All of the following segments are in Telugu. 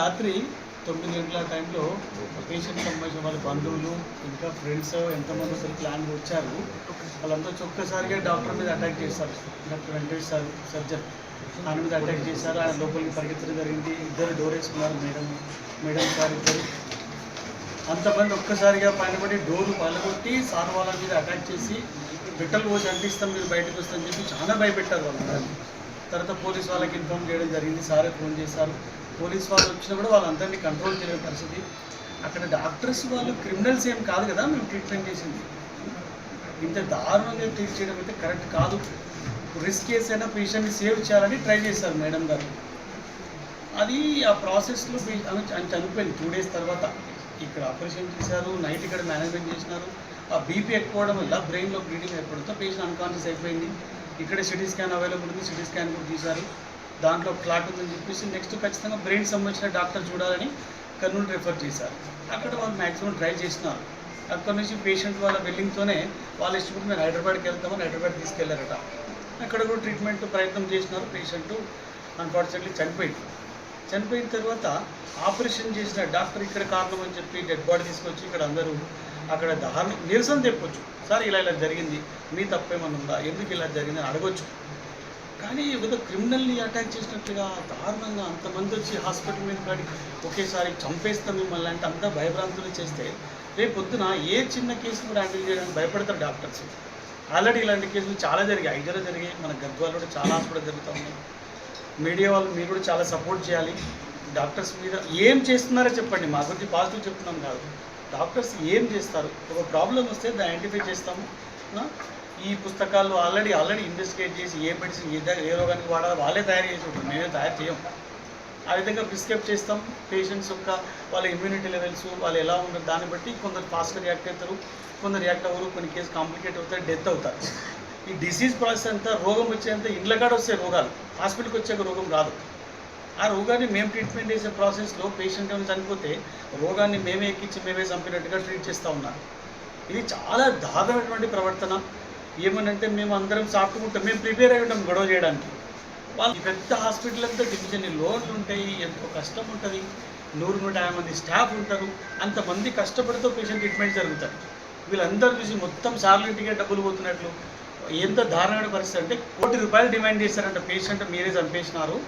రాత్రి 9 గంటల టైంలో పేషెంట్ సంబంధించిన వాళ్ళ బంధువులు ఇంకా ఫ్రెండ్స్ ఎంతమంది అసలు ప్లాన్గా వచ్చారు. వాళ్ళంతా ఒక్కసారిగా డాక్టర్ మీద అటాక్ చేశారు. డాక్టర్ వెంకటేష్ సార్ సర్జన్ ఆయన మీద అటాక్ చేశారు. ఆయన లోపలికి పరిగెత్తడం జరిగింది. ఇద్దరు డోర్ వేసుకున్నారు. మేడం సార్ ఇద్దరు అంతమంది ఒక్కసారిగా పైనపడి డోర్లు పగలగొట్టి సార్ వాళ్ళ మీద అటాక్ చేసి బిట్టలు పోసి అంటిస్తాం మీరు బయటకు వస్తామని చెప్పి చాలా భయపెట్టారు వాళ్ళందరినీ. తర్వాత పోలీస్ వాళ్ళకి ఇన్ఫామ్ చేయడం జరిగింది. సారే ఫోన్ చేశారు. పోలీస్ వాళ్ళు వచ్చినా కూడా వాళ్ళందరినీ కంట్రోల్ చేయలేని పరిస్థితి. అక్కడ డాక్టర్స్ వాళ్ళు క్రిమినల్స్ ఏం కాదు కదా మేము ట్రీట్మెంట్ చేసింది. ఇంత దారుణంగా ట్రీట్ చేయడం అయితే కరెక్ట్ కాదు. రిస్క్ కేసు అయినా పేషెంట్ని సేవ్ చేయాలని ట్రై చేశారు మేడం గారు. అది ఆ ప్రాసెస్లో ఆమె చనిపోయింది 2 days తర్వాత. ఇక్కడ ఆపరేషన్ చేశారు, నైట్ ఇక్కడ మేనేజ్మెంట్ చేసినారు. ఆ బీపీ ఎక్కువడం వల్ల బ్రెయిన్లో బ్లీడింగ్ ఏర్పడంతో పేషెంట్ అన్కాన్షియస్ అయిపోయింది. ఇక్కడే సిటీ స్కాన్ అవైలబుల్ ఉంది. సిటీ స్కాన్ కూడా తీశారు. దాంట్లో క్లాట్ ఉందని చెప్పేసి నెక్స్ట్ ఖచ్చితంగా బ్రెయిన్ సంబంధించిన డాక్టర్ చూడాలని కర్నూలు రెఫర్ చేశారు. అక్కడ వాళ్ళు మ్యాక్సిమం ట్రై చేసినారు. అక్కడ నుంచి పేషెంట్ వాళ్ళ వెల్లింగ్తోనే వాళ్ళు ఇష్టపడి మేము హైదరాబాద్కి వెళ్తామని హైదరాబాద్ తీసుకెళ్లారట. అక్కడ కూడా ట్రీట్మెంట్ ప్రయత్నం చేసినారు. పేషెంట్ అన్ఫార్చునేట్లీ చనిపోయిన తర్వాత ఆపరేషన్ చేసిన డాక్టర్ ఇక్కడ కారణం అని చెప్పి డెడ్ బాడీ తీసుకొచ్చి ఇక్కడ అందరూ అక్కడ నిరసన తెప్పొచ్చు. సార్ ఇలా జరిగింది, మీ తప్పేమన్నా ఉందా, ఎందుకు ఇలా జరిగిందని అడగొచ్చు. కానీ ఏదో క్రిమినల్ని అటాక్ చేసినట్టుగా దారుణంగా అంతమంది వచ్చి హాస్పిటల్ మీద కాడి ఒకేసారి చంపేస్తాం మిమ్మల్ని అంటే అంతా భయభ్రాంతులు చేస్తే రేపు పొద్దున ఏ చిన్న కేసు కూడా హ్యాండిల్ చేయడానికి భయపడతారు డాక్టర్స్. ఆల్రెడీ ఇలాంటి కేసులు చాలా జరిగాయి. ఐజాలో జరిగాయి, మన గద్వాలో కూడా చాలా హాస్పిటల్ జరుగుతూ ఉన్నాయి. మీడియా వాళ్ళు మీరు కూడా చాలా సపోర్ట్ చేయాలి. డాక్టర్స్ మీద ఏం చేస్తున్నారో చెప్పండి. మా గురించి పాజిటివ్ చెప్తున్నాం కాదు. డాక్టర్స్ ఏం చేస్తారు, ఒక ప్రాబ్లం వస్తే దాన్ని ఐడెంటిఫై చేస్తాము. ఈ పుస్తకాలు ఆల్రెడీ ఇన్వెస్టిగేట్ చేసి ఏ మెడిసిన్ ఏ రోగానికి వాడాలో వాళ్ళే తయారు చేసి ఉంటారు, మేమే తయారు చేయం. ఆ విధంగా ప్రిస్క్రైబ్ చేస్తాం. పేషెంట్స్ యొక్క వాళ్ళ ఇమ్యూనిటీ లెవెల్స్ వాళ్ళు ఎలా ఉంటారు దాన్ని బట్టి కొందరు ఫాస్ట్గా రియాక్ట్ అవుతారు, కొందరు రియాక్ట్ అవ్వరు, కొన్ని కేసు కాంప్లికేట్ అవుతారు, డెత్ అవుతారు. ఈ డిసీజ్ ప్రాసెస్ అంతా రోగం వచ్చేంత ఇండ్ల కాడ వస్తే రోగాలు, హాస్పిటల్కి వచ్చాక రోగం రాదు. ఆ రోగాన్ని మేము ట్రీట్మెంట్ చేసే ప్రాసెస్లో పేషెంట్ ఏమైనా చనిపోతే రోగాన్ని మేమే ఎక్కించి మేమే చంపినట్టుగా ట్రీట్ చేస్తూ ఉన్నారు. ఇది చాలా దారుణమైనటువంటి ప్రవర్తన. ఏమనంటే మేము అందరం సాఫ్ట్గా మేము ప్రిపేర్ అయి ఉంటాం గొడవ చేయడానికి. వాళ్ళు పెద్ద హాస్పిటల్ అంతా డివిజన్ లోన్లు ఉంటాయి, ఎంతో కష్టం ఉంటుంది. 100-150 మంది స్టాఫ్ ఉంటారు. అంతమంది కష్టపడితో పేషెంట్ ట్రీట్మెంట్ జరుగుతాయి. వీళ్ళందరూ చూసి మొత్తం సార్లింటికే డబ్బులు పోతున్నట్లు ఎంత దారుణమైన పరిస్థితి అంటే ₹1 కోటి డిమాండ్ చేశారంట. పేషెంట్ మీరే చంపేసినారు,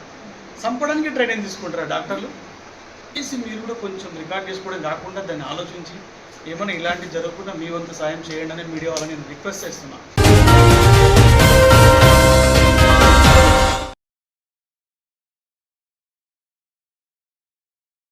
చంపడానికి ట్రైనింగ్ తీసుకుంటారు డాక్టర్లు. చేసి మీరు కూడా కొంచెం రికార్డ్ చేసుకోవడం కాకుండా దాన్ని ఆలోచించి ఏమైనా ఇలాంటివి జరగకుండా మీ వంతు సాయం చేయండి అని మీడియా వాళ్ళని నేను రిక్వెస్ట్ చేస్తున్నాను.